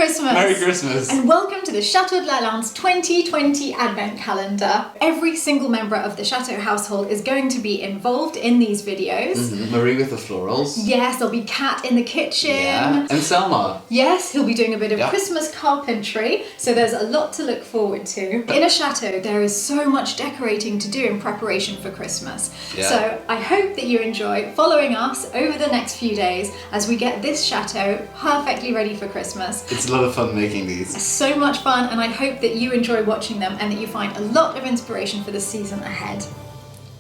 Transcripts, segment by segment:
Christmas! Merry Christmas! And welcome to the Chateau de la Lande's 2020 Advent Calendar. Every single member of the Chateau household is going to be involved in these videos. Marie with the florals. Yes, there'll be Kat in the kitchen. Yeah, and Selma. Yes, he'll be doing a bit of Christmas carpentry, so there's a lot to look forward to. In a chateau, there is so much decorating to do in preparation for Christmas. Yeah. So I hope that you enjoy following us over the next few days as we get this chateau perfectly ready for Christmas. It's a lot of fun making these. So much fun, and I hope that you enjoy watching them and that you find a lot of inspiration for the season ahead.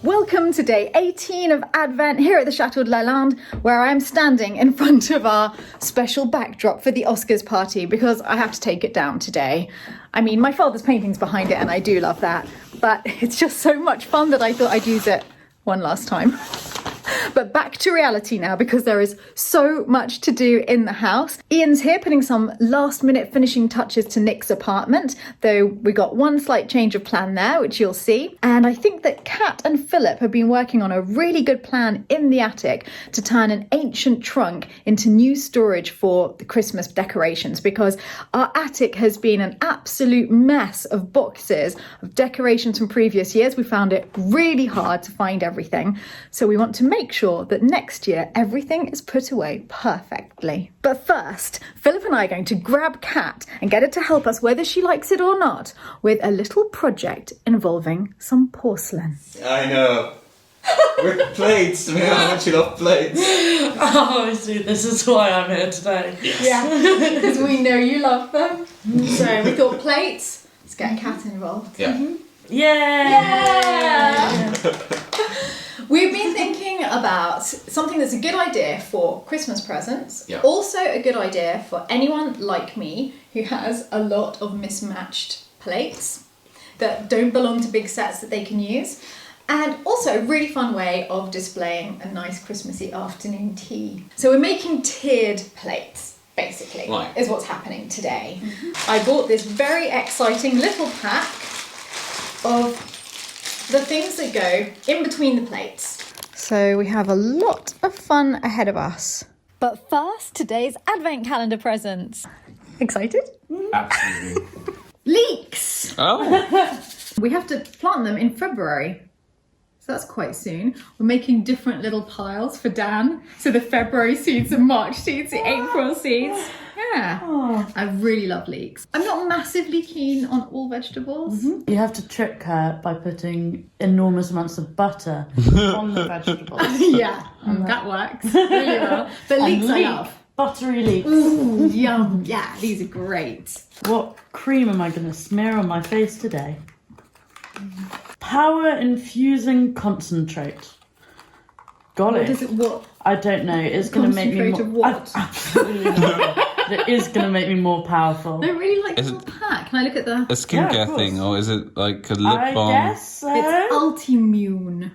Welcome to day 18 of Advent here at the Chateau de la Lande, where I am standing in front of our special backdrop for the Oscars party because I have to take it down today. I mean, my father's painting's behind it and I do love that, but it's just so much fun that I thought I'd use it one last time. But back to reality now, because there is so much to do in the house. Ian's here putting some last minute finishing touches to Nick's apartment, though we got one slight change of plan there, which you'll see. And I think that Kat and Philip have been working on a really good plan in the attic to turn an ancient trunk into new storage for the Christmas decorations, because our attic has been an absolute mess of boxes of decorations from previous years. We found it really hard to find everything. So we want to make sure that next year everything is put away perfectly. But first, Philip and I are going to grab Kat and get her to help us, whether she likes it or not, with a little project involving some porcelain. I know. With plates. I mean, how much you love plates. Oh, I see. This is why I'm here today. Yes. Yeah, because we know you love them. So we thought plates. Let's get Kat involved. Yeah. Yeah! We've been thinking about something that's a good idea for Christmas presents. Yeah. Also a good idea for anyone like me who has a lot of mismatched plates that don't belong to big sets that they can use. And also a really fun way of displaying a nice Christmassy afternoon tea. So we're making tiered plates, basically, Right. is what's happening today. I bought this very exciting little pack of the things that go in between the plates. So we have a lot of fun ahead of us. But first, today's Advent Calendar presents. Excited? Absolutely. Leeks! Oh. We have to plant them in February. So that's quite soon. We're making different little piles for Dan. So the February seeds, the March seeds, the April seeds. Yeah. Oh. I really love leeks. I'm not massively keen on all vegetables. You have to trick her by putting enormous amounts of butter on the vegetables. Yeah, that works really well. But leeks I love. Buttery leeks. Ooh, yum. Yeah, these are great. What cream am I going to smear on my face today? Power infusing concentrate. Got What it. What? I don't know. It's going to make me more. Concentrate of what? Absolutely not. It is going to make me more powerful. I really like Is the little pack. Can I look at the... A skincare course. thing, or is it like a lip I balm? guess so. It's Ultimune.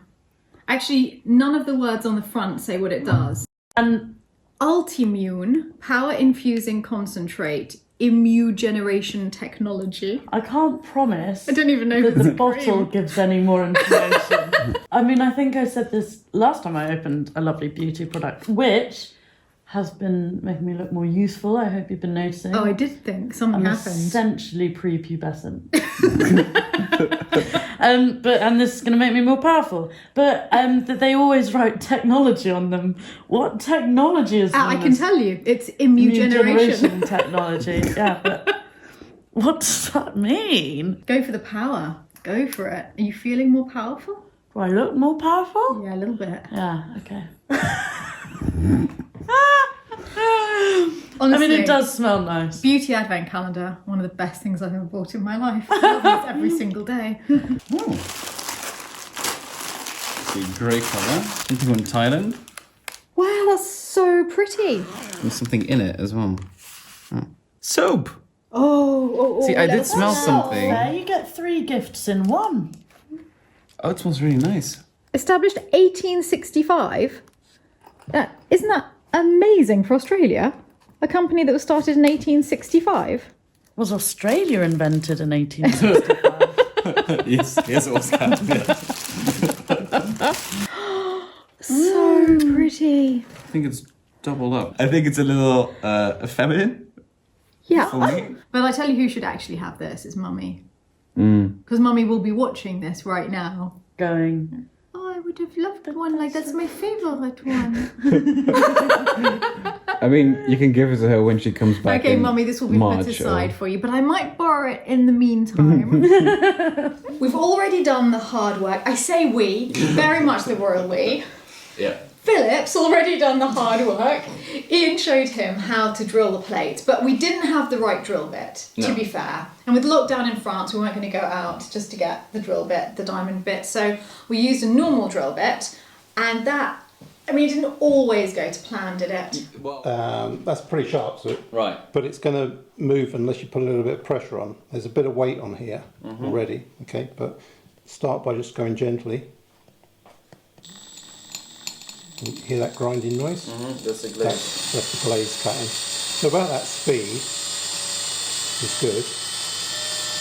Actually, none of the words on the front say what it does. And Ultimune, power infusing concentrate, immune generation technology. I can't promise I don't even know that if it's the a bottle cream. gives any more information. I mean, I think I said this last time I opened a lovely beauty product, which has been making me look more youthful. I hope you've been noticing. Oh, I did think something I'm happened. essentially prepubescent. And this is going to make me more powerful. But that they always write technology on them. What technology is I known can as tell you, it's immune generation. technology? Yeah, but what does that mean? Go for the power. Go for it. Are you feeling more powerful? Do I look more powerful? Yeah, a little bit. Yeah, okay. Honestly, I mean, it does smell nice. Beauty Advent Calendar, one of the best things I've ever bought in my life. I love this every single day. It's a grey colour. Something from Thailand. Wow, that's so pretty. There's something in it as well. Oh. Soap! Oh, See, I did let's smell smell. something. There, you get 3 gifts in one. Oh, it smells really nice. Established 1865. Isn't that amazing for Australia? A company that was started in 1865. Was Australia invented in 1865? Yes, it was kind of. So pretty. I think it's doubled up. I think it's a little feminine. Yeah. For me. But I tell you who should actually have this is Mummy. Mm. Because Mummy will be watching this right now. Going. Oh, I would have loved one like that's my favourite one. I mean, you can give it to her when she comes back. Okay, in Mummy, this will be March put aside for you, but I might borrow it in the meantime. We've already done the hard work. I say we, very much the royal we. Yeah. Philip's already done the hard work. Ian showed him how to drill the plate, but we didn't have the right drill bit, to be fair. And with lockdown in France, we weren't going to go out just to get the drill bit, the diamond bit. So we used a normal drill bit, and that, I mean, it didn't always go to plan, did it? Well, That's pretty sharp, so right. but it's going to move unless you put a little bit of pressure on. There's a bit of weight on here already, okay? But start by just going gently. You hear that grinding noise? That's the glaze. That's the glaze cutting. So about that speed is good.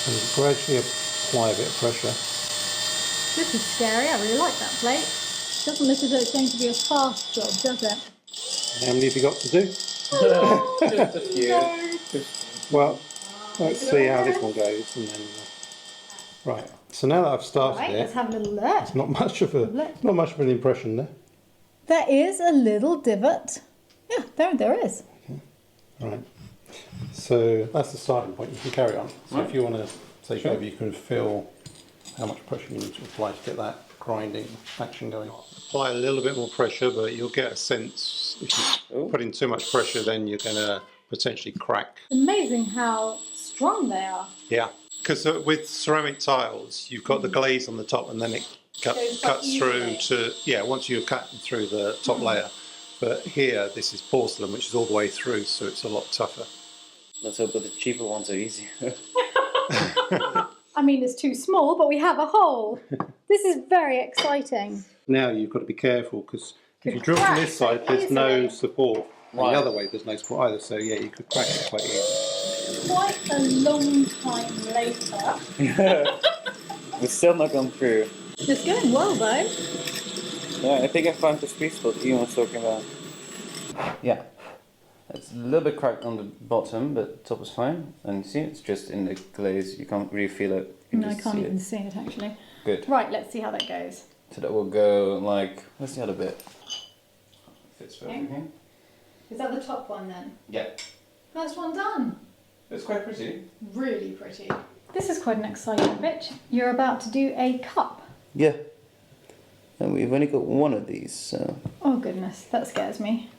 And gradually apply a bit of pressure. This is scary. I really like that plate. Doesn't look as though it's going to be a fast job, does it? How many have you got to do? Just a few. Well, let's see how this one goes. And then, right. So now that I've started Right, let's it, have a little look. it's not much of an impression there. There is a little divot. Yeah, there is. Right. So that's the starting point. You can carry on. So if you want to take over, you can feel how much pressure you need to apply to get that grinding action going. Apply a little bit more pressure, but you'll get a sense. If you put in too much pressure, then you're going to potentially crack. Amazing how strong they are. Yeah. Because with ceramic tiles, you've got the glaze on the top, and then it cuts through to, once you're cutting through the top layer. But here, this is porcelain, which is all the way through, so it's a lot tougher. Let's hope that the cheaper ones are easier. I mean, it's too small, but we have a hole. This is very exciting. Now you've got to be careful, because if you drill from this side, there's no easily. support. And the other way, there's no support either, so yeah, you could crack it quite easily. Quite a long time later. We're still not gone through. It's going well, though. Yeah, I think I found the sweet spot Ian was talking about. Yeah. It's a little bit cracked on the bottom, but the top is fine. And you see, it's just in the glaze. You can't really feel it. You No, I just can't see even it. see it, actually. Good. Right, let's see how that goes. So that will go like, what's the other bit? Fits perfectly. Is that the top one, then? Yeah. First one done. It's quite pretty. Really pretty. This is quite an exciting bit. You're about to do a cup. Yeah. And we've only got one of these, so... Oh goodness, that scares me.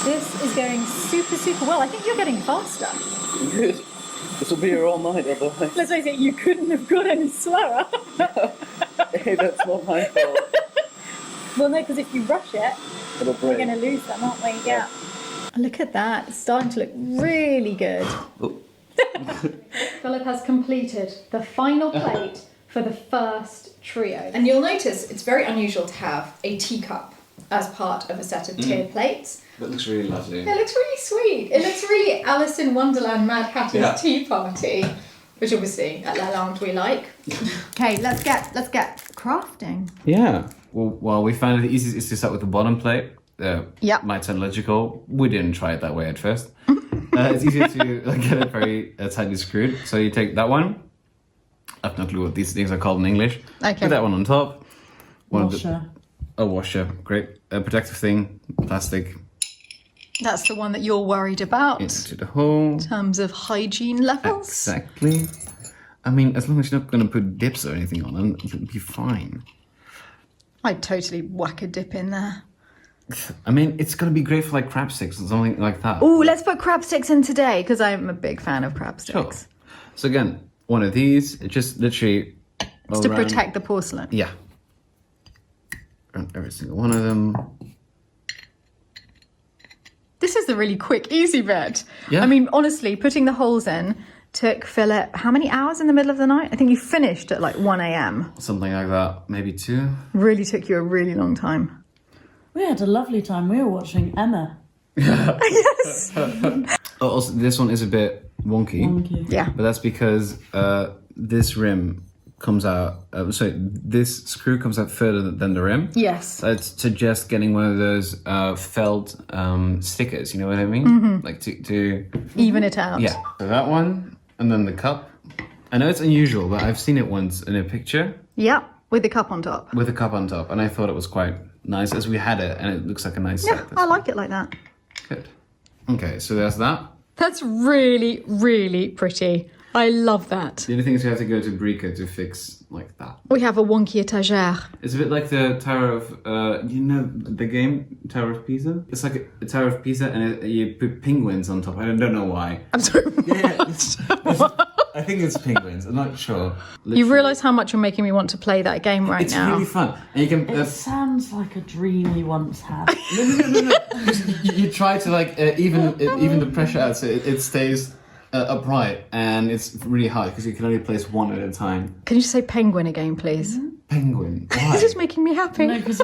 This is going super, super well. I think you're getting faster. Good. This will be here all night otherwise. Let's face it, you couldn't have got any slower. Hey, that's not my fault. Well, no, because if you rush it, It'll we're break. going to lose them, aren't we? Yeah. Look at that. It's starting to look really good. Oh. Philip has completed the final plate for the first trio. And you'll notice it's very unusual to have a teacup as part of a set of tiered plates. That looks really lovely. It looks really sweet. It looks really Alice in Wonderland Mad Hatter's Tea Party, which obviously at Lalande we like. Okay, let's get crafting. Yeah. Well, we found it the easiest is to start with the bottom plate. Yep. Might sound logical. We didn't try it that way at first. It's easier to get it very tightly screwed. So you take that one. I have no clue what these things are called in English. Okay. Put that one on top. Washer. A washer. Great. A protective thing. Plastic. That's the one that you're worried about Into the hole. in terms of hygiene levels. Exactly. I mean, as long as you're not going to put dips or anything on them, it'll be fine. I'd totally whack a dip in there. I mean, it's going to be great for like crab sticks or something like that. Oh, let's put crab sticks in today because I'm a big fan of crab Sure. sticks. So again, one of these, it just literally... It's to protect the porcelain. Yeah. Around every single one of them. This is the really quick, easy bit. Yeah. I mean, honestly, putting the holes in took Philip how many hours in the middle of the night? I think you finished at like 1 a.m. Something like that, maybe 2. Really took you a really long time. We had a lovely time. We were watching Emma. Yes. Oh, also, this one is a bit wonky. Thank you. Yeah. But that's because this rim comes out. This screw comes out further than the rim. Yes. So I'd suggest getting one of those felt stickers. You know what I mean? Like to Even it out. yeah. So that one, and then the cup. I know it's unusual, but I've seen it once in a picture Yep. With the cup on top. with a cup on top, and I thought it was quite nice as we had it, and it looks like a nice Yeah, set. I like it like that. Good. Okay, so there's that. That's really, really pretty. I love that. The only thing is you have to go to Brica to fix like that. We have a wonky étagère. It's a bit like the Tower of, you know the game, Tower of Pisa? It's like a Tower of Pisa and you put penguins on top. I don't know why. I'm sorry. Yeah, I think it's penguins. I'm not sure. You realise how much you're making me want to play that game right It's now. really fun. And you can... It sounds like a dream you once had. No. You try to like even the pressure out so it stays upright, and it's really hard because you can only place one at a time. Can you say penguin again, please? Penguin. Why? This is making me happy. No, because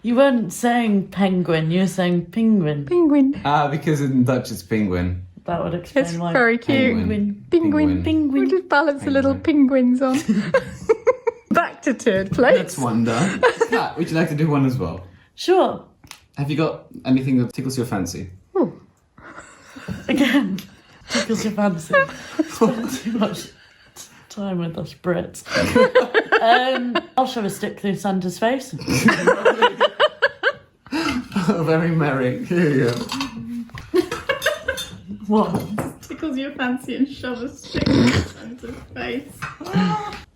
you weren't saying penguin, you were saying penguin. Penguin. Because in Dutch it's penguin. That would explain It's why. very cute. Penguin. Penguin. Penguin. We just balance the little penguins on. Back to turd plates. That's one done. Kat, would you like to do one as well? Sure. Have you got anything that tickles your fancy? Ooh. Again, tickles your fancy. Spend too much time with us Brits. I'll shove a stick through Santa's face. Very merry. Here you go. What? Tickles your fancy and shove a stick in Santa's face.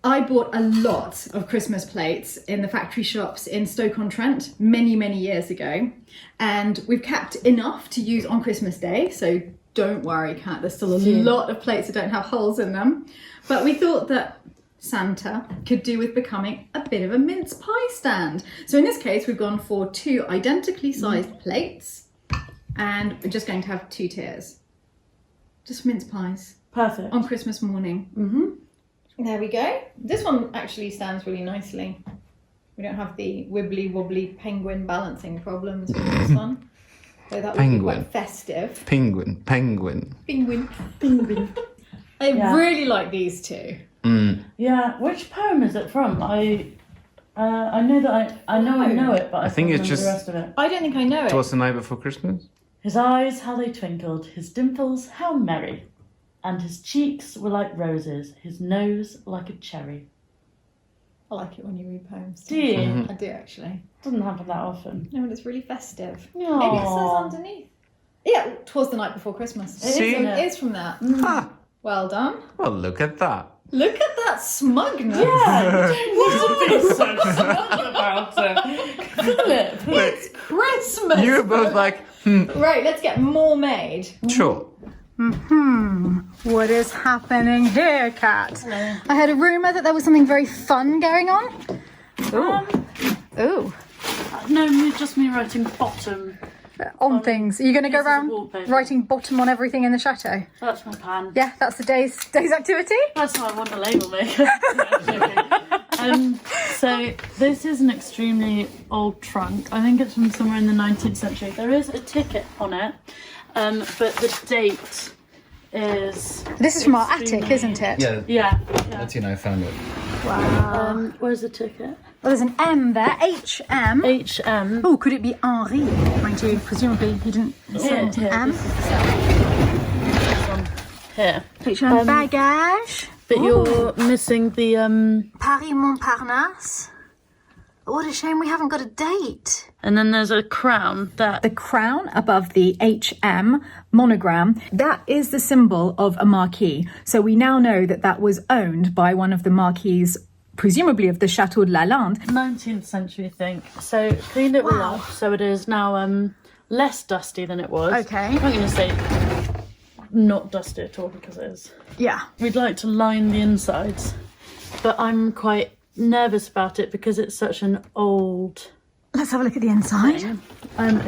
I bought a lot of Christmas plates in the factory shops in Stoke-on-Trent many, many years ago. And we've kept enough to use on Christmas Day. So don't worry, Kat, there's still a lot of plates that don't have holes in them. But we thought that Santa could do with becoming a bit of a mince pie stand. So in this case, we've gone for 2 identically sized plates. And we're just going to have 2 tiers. Just mince pies. Perfect. On Christmas morning. There we go. This one actually stands really nicely. We don't have the wibbly wobbly penguin balancing problems with this one. So that would be quite festive. Penguin. Penguin. I Yeah. really like these two. Yeah, which poem is it from? I know that I know it, but I think can't it's remember just- the rest of it. I don't think I know it. Twas the night before Christmas? His eyes, how they twinkled, his dimples, how merry. And his cheeks were like roses, his nose like a cherry. I like it when you read poems. Do you? I do actually. Doesn't happen that often. No, but it's really festive. Aww. Maybe it says underneath. Yeah, 'twas the night before Christmas. It is, So isn't it it? is from that. Ah, Well done. well, look at that. Look at that smugness. Yeah, you don't need to be so smug about it. Philip. It's Christmas. You were both like, Right, let's get more made. sure. What is happening here, Kat? I heard a rumour that there was something very fun going on. Ooh. No, just me writing bottom. On things. Are you going to go Pieces of around wallpaper. writing bottom on everything in the chateau? That's my plan. Yeah, that's the day's activity. That's how I want the label maker. So this is an extremely old trunk. I think it's from somewhere in the 19th century. There is a ticket on it, but the date is... This is from our attic, extremely- isn't it? Yeah, Yeah. that's I found it. Wow. Where's the ticket? Well, there's an M there. HM. HM. Oh, could it be Henri? Mind you, presumably he didn't send Here, M. this one. Here. HM bagage. But you're missing the Paris Montparnasse. What a shame we haven't got a date. and then there's a crown that The crown above the HM monogram, that is the symbol of a marquis. So we now know that that was owned by one of the marquis, presumably of the Chateau de Lalande. 19th century, I think. So cleaned it all up, so it is now less dusty than it was. Okay. I'm not going to say not dusty at all because it is. Yeah. We'd like to line the insides, but I'm quite nervous about it because it's such an old Let's have a look at the inside. thing.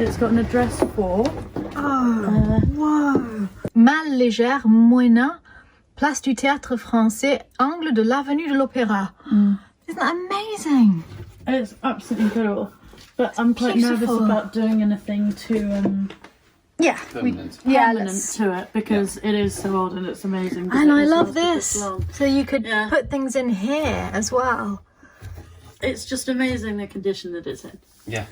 It's got an address for Whoa. Malle légère, Moina, place du Théâtre Français, angle de l'avenue de l'Opéra. Isn't that amazing? it's absolutely incredible, but I'm quite nervous beautiful. about doing anything too Yeah, permanent. permanent to it because it is so old and it's amazing. because and it I has love lasted this. long. So you could Yeah. put things in here as well. It's just amazing the condition that it's in. Yeah.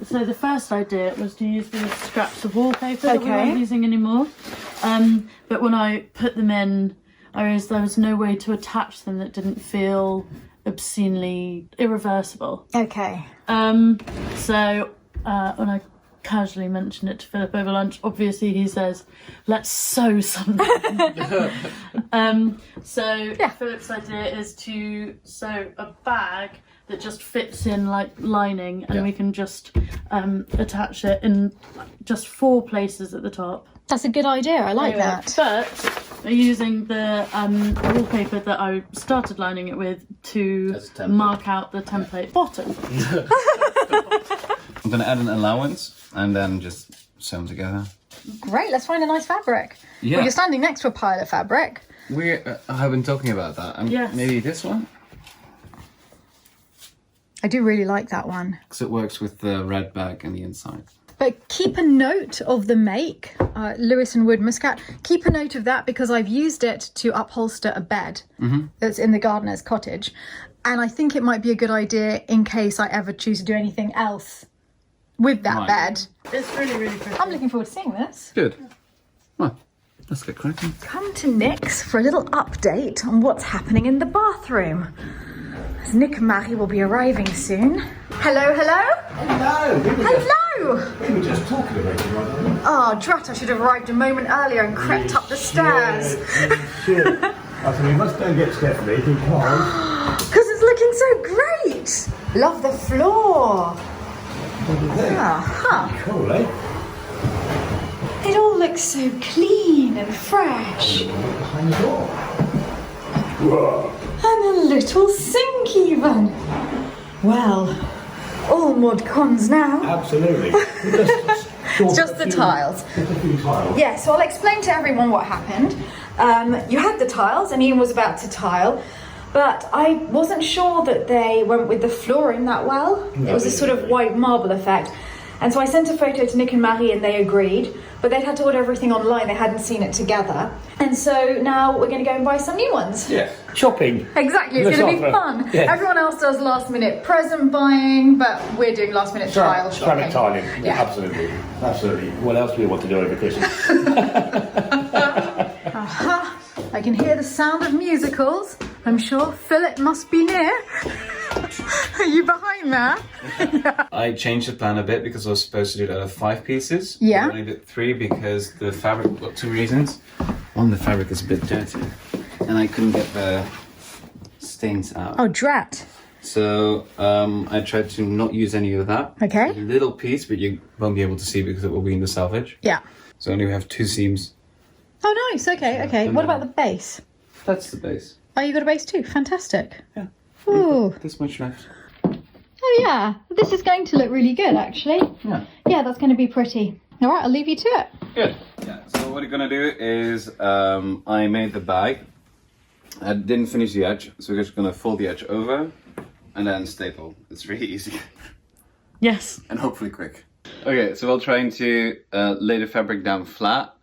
So the first idea was to use these scraps of wallpaper that we Okay. weren't using anymore. But when I put them in, I realised there was no way to attach them that didn't feel obscenely irreversible. Okay. So when I casually mentioned it to Philip over lunch, obviously he says, let's sew something. So Philip's idea is to sew a bag that just fits in like lining, and we can just attach it in just 4 places at the top. That's a good idea. I like that. But we're using the wallpaper that I started lining it with to As a template. mark out the template bottom. I'm gonna add an allowance and then just sew them together. Great. Let's find a nice fabric. Yeah. Well, you're standing next to a pile of fabric. I've been talking about that. Yes. Maybe this one? I do really like that one. Because it works with the red bag and the inside. But keep a note of the make, Lewis and Wood Muscat. Keep a note of that because I've used it to upholster a bed that's in the gardener's cottage. And I think it might be a good idea in case I ever choose to do anything else with that Right. bed. It's really, really pretty. I'm looking forward to seeing this. Good. Well, let's get cracking. Come to Nick's for a little update on what's happening in the bathroom. As Nick and Marie will be arriving soon. Hello, hello? Hello! Hello! We were just talking about you right now. Oh, drat, I should have arrived a moment earlier and crept up the stairs. Shit. I said, we must go and get Stephanie because... Because it's looking so great. Love the floor. What do you think? Cool, eh? It all looks so clean and fresh. Behind the door. Whoa. And a little sink even. Well, all mod cons now. Absolutely. It's just the tiles. Just a few tiles. Yeah, so I'll explain to everyone what happened. You had the tiles and Ian was about to tile, but I wasn't sure that they went with the flooring that well. No, It was a sort of white marble effect. And so I sent a photo to Nick and Marie and they agreed, but they'd had to order everything online, they hadn't seen it together. And so now we're going to go and buy some new ones. Yeah. Shopping. Exactly, it's Yes, going to be offer. fun. Yeah. Everyone else does last minute present buying, but we're doing last minute tile shopping. Ceramic tiling. Yeah. Absolutely. Absolutely. What else do we want to do over Christmas? I can hear the sound of musicals. I'm sure Philip must be near. Are you behind there? I changed the plan a bit because I was supposed to do it out of 5 pieces. Yeah. I only did 3 because the fabric got 2 reasons. One, the fabric is a bit dirty, and I couldn't get the stains out. Oh, drat. So I tried to not use any of that. Okay. A little piece, but you won't be able to see because it will be in the salvage. Yeah. So I only have 2 seams. Oh, nice. Okay, okay. What about the base? That's the base. Oh, you got a base too? Fantastic. Yeah. Ooh. This much left. Oh, yeah. This is going to look really good, actually. Yeah. Yeah, that's going to be pretty. All right, I'll leave you to it. Good. Yeah. So what we're gonna do is I made the bag. I didn't finish the edge, so we're just gonna fold the edge over and then staple. It's really easy Yes. and hopefully quick. Okay, so while trying to lay the fabric down flat,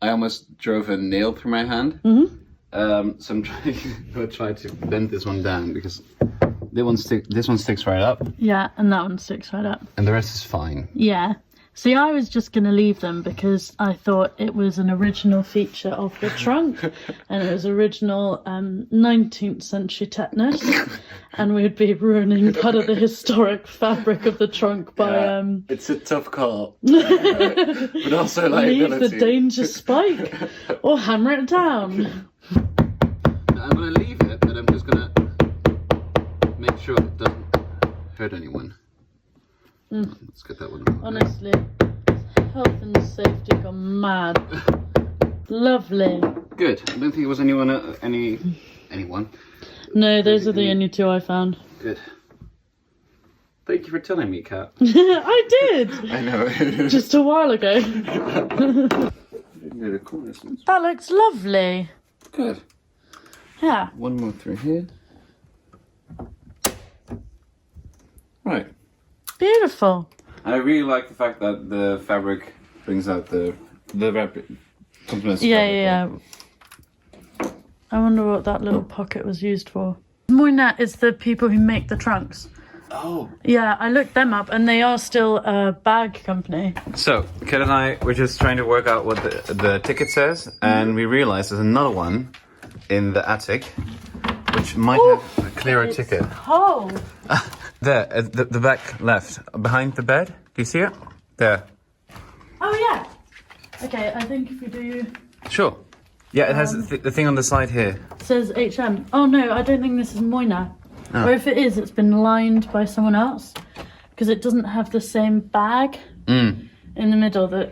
I almost drove a nail through my hand. So I'm gonna try to bend this one down because this one sticks right up, Yeah, and that one sticks right up. and the rest is fine. Yeah. See, I was just going to leave them because I thought it was an original feature of the trunk and it was original 19th century tetanus and we'd be ruining part of the historic fabric of the trunk by It's a tough call, but also leave liability. the danger spike or hammer it down. I'm gonna leave it, but I'm just gonna make sure it doesn't hurt anyone. Let's get that one. Honestly, health and safety gone mad. Lovely. Good. I don't think it was anyone. Anyone. No, those are the only 2 I found. Good. Thank you for telling me, Kat. I did! I know. Just a while ago. Near the corners. That looks lovely. Good. Yeah. One more through here. Right. Beautiful. I really like the fact that the fabric brings out the compliments. Yeah. I wonder what that little pocket was used for. Moynat is the people who make the trunks. Oh. Yeah, I looked them up and they are still a bag company. So, Kat and I were just trying to work out what the ticket says, and we realized there's another one in the attic, which might have a clearer ticket. Cold. There, at the back left, behind the bed. Do you see it? There. Oh yeah. Okay, I think if we do... Sure. Yeah, it has the thing on the side here. It says HM. Oh no, I don't think this is Moynat. Oh. Or if it is, it's been lined by someone else. Because it doesn't have the same bag in the middle that,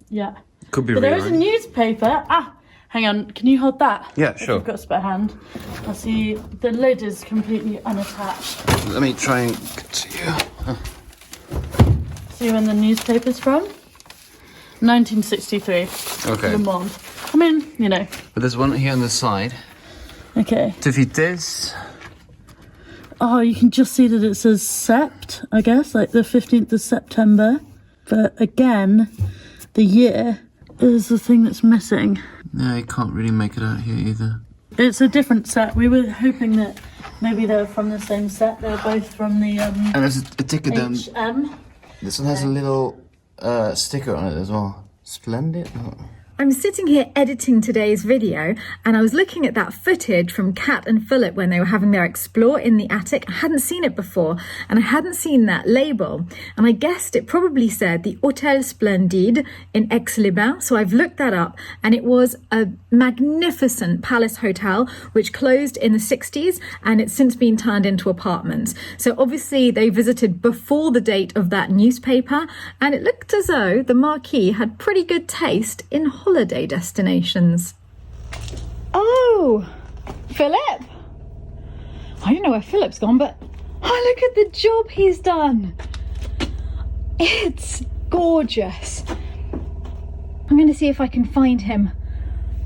yeah. Could be But there is a relined. newspaper. Ah, hang on, can you hold that? Yeah, If sure. you've got a spare hand. I see the lid is completely unattached. Let me try and get to you. See when the newspaper's from? 1963. Okay. Le Monde. I mean, you know. But there's one here on the side. Okay. To fit this. Oh, you can just see that it says Sept, I guess, like the 15th of September. But again, the year is the thing that's missing. No, you can't really make it out here either. It's a different set. We were hoping that maybe they're from the same set. They're both from the And there's a ticket down. HM. This one has a little sticker on it as well. Splendid. I'm sitting here editing today's video and I was looking at that footage from Kat and Philip when they were having their explore in the attic. I hadn't seen it before and I hadn't seen that label and I guessed it probably said the Hôtel Splendide in Aix-les-Bains. So I've looked that up and it was a magnificent palace hotel which closed in the 60s and it's since been turned into apartments. So obviously they visited before the date of that newspaper and it looked as though the marquee had pretty good taste in holiday destinations. Oh, Philip! I don't know where Philip's gone, but oh, look at the job he's done. It's gorgeous. I'm going to see if I can find him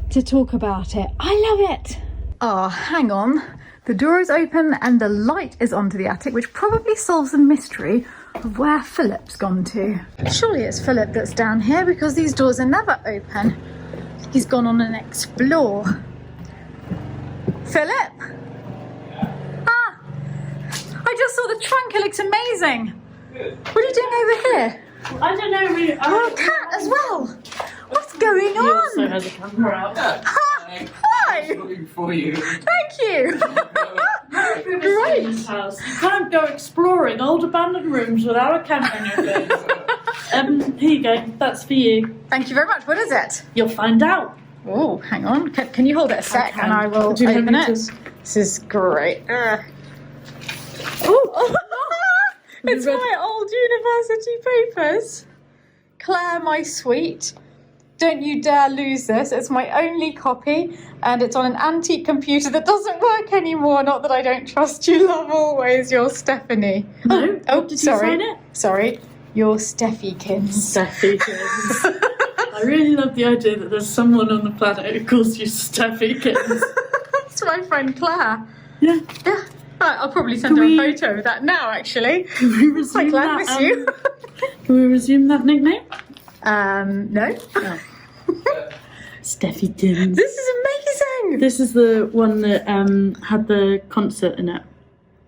to talk about it. I love it. Oh, hang on. The door is open and the light is onto the attic, which probably solves the mystery of where Philip's gone to. Surely it's Philip that's down here because these doors are never open. He's gone on an explore. Philip? Ah! I just saw the trunk, it looks amazing. Good. What are you doing over here? I don't know. Oh, a cat as well. What's going He also on? has a camera out. Hi! Looking for you. Thank you! Great. House. You can't go exploring old abandoned rooms without a camera in your face. Here you go. That's for you. Thank you very much. What is it? You'll find out. Oh, hang on. Can you hold it a sec can. and I will Would you like open me it? to- This is great. Oh, it's my old university papers. Claire, my sweet. Don't you dare lose this. It's my only copy and it's on an antique computer that doesn't work anymore. Not that I don't trust you, love always, your Stephanie. No. Oh, Did sorry. you sign it? Sorry. Your Steffi-kins. Steffi. I really love the idea that there's someone on the planet who calls you Steffi Kittens. That's my friend Claire. Yeah. Yeah. I'll probably send Can her we- a photo of that now, actually. Can we Hi, resume Claire, that? miss you. Can we resume that nickname? No. Steffi Kittens. This is amazing. This is the one that had the concert in it.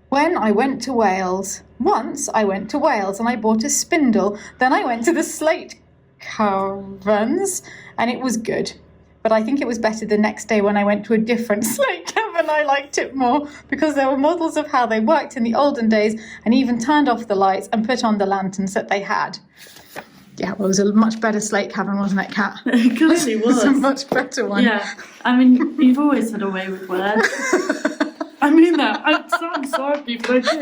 When I went to Wales, once I went to Wales and I bought a spindle. Then I went to the slate caverns and it was good. But I think it was better the next day when I went to a different slate cavern. I liked it more because there were models of how they worked in the olden days and even turned off the lights and put on the lanterns that they had. Yeah, well, it was a much better slate cavern, wasn't it, Kat? It clearly It was a was. much better one. Yeah. I mean, you've always had a way with words. I mean that. I'm sorry, but I do.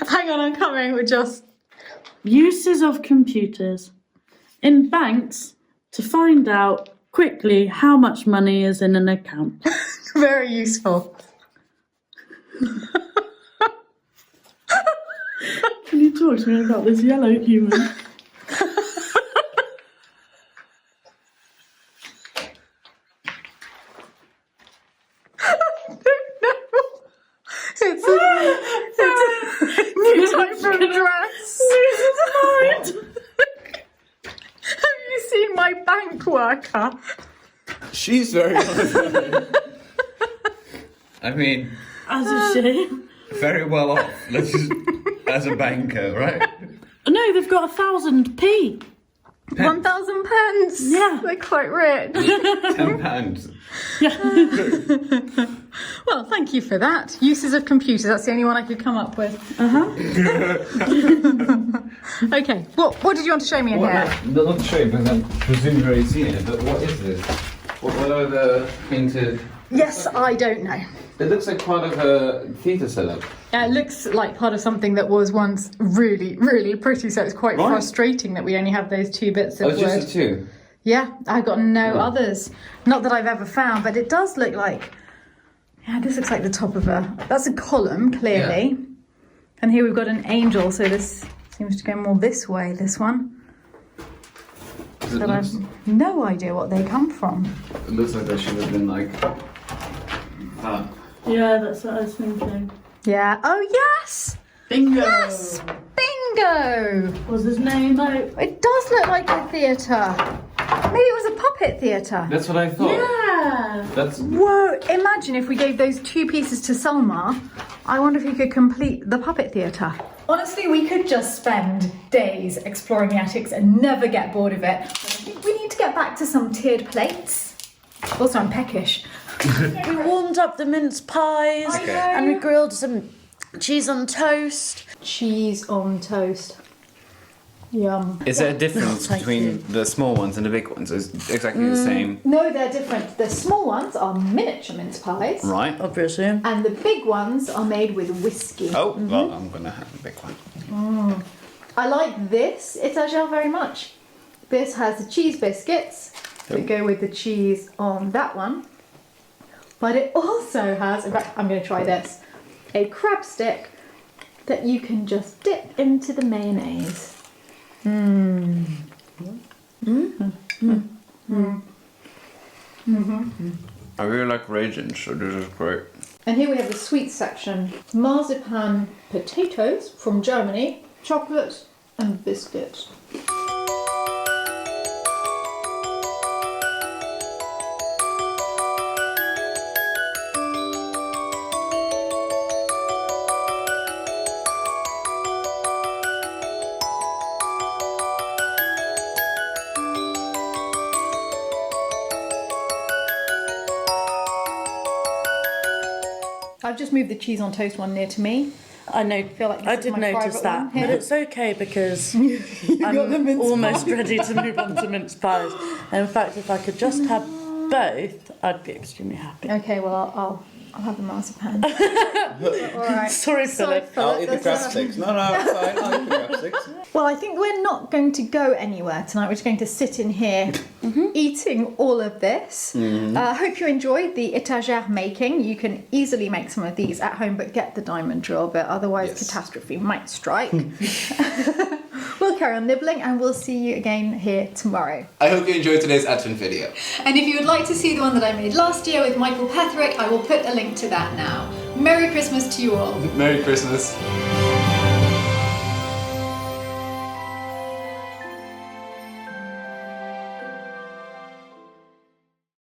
Hang on, I'm coming. We're just... Uses of computers in banks to find out quickly how much money is in an account. very useful. Can you talk to me about this yellow human? It's a new type of dress. bank worker. She's very well. I mean, As is she. very well off. Let's just, as a banker, right? No, they've got 1,000p. 1,000 pence. Yeah. They're quite rich. £10. Well, thank you for that. Uses of computers, that's the only one I could come up with. Okay, what did you want to show me in here? Not show you, but I presume you've already seen it. But what is this? What are the painted? Yes, I don't know. It looks like part of a theatre setup. It looks like part of something that was once really, really pretty, so it's quite Right. frustrating that we only have those two bits of Oh, it's wood. just the two. Yeah, I've got no others. Not that I've ever found, but it does look like... Yeah, this looks like the top of a... That's a column, clearly. And here we've got an angel, so this seems to go more this way, this one. But I've no idea what they come from. It looks like they should have been like that. Yeah, that's what I was thinking. Yeah. Oh, yes! Bingo! Yes! Bingo! What's his name out? It does look like a theatre. Maybe it was a puppet theatre. That's what I thought. Yeah! That's Whoa, imagine if we gave those two pieces to Salma. I wonder if he could complete the puppet theatre. Honestly, we could just spend days exploring the attics and never get bored of it. But I think we need to get back to some tiered plates. Also, I'm peckish. We warmed up the mince pies I know. and we grilled some cheese on toast. Cheese on toast. Yum. Is there a difference Thank between you. the small ones and the big ones? It's exactly the same, No, they're different. The small ones are miniature mince pies. right? Obviously. And the big ones are made with whiskey. Oh, well, I'm gonna have the big one. I like this étagère very much. This has the cheese biscuits that go with the cheese on that one. But it also has, in fact, I'm going to try this, a crab stick that you can just dip into the mayonnaise. I really like raisins, so this is great. And here we have the sweet section. Marzipan potatoes from Germany, chocolate and biscuit. I've just moved the cheese on toast one near to me. I know. feel like this I is did my notice private that, one here. but it's okay because got the I'm mince almost pie. ready to move on to mince pies. And in fact, if I could just have both, I'd be extremely happy. Okay, well I'll have the marzipan. All right. Sorry, Philip. I'll eat the Let's crab have- sticks. No, it's fine. I'll eat the crab sticks. Well, I think we're not going to go anywhere tonight. We're just going to sit in here eating all of this. Hope you enjoyed the étagère making. You can easily make some of these at home, but get the diamond drill bit, otherwise Yes. catastrophe might strike. We'll carry on nibbling and we'll see you again here tomorrow. I hope you enjoyed today's Advent video. And if you would like to see the one that I made last year with Michael Petherick, I will put a link to that now. Merry Christmas to you all. Merry Christmas.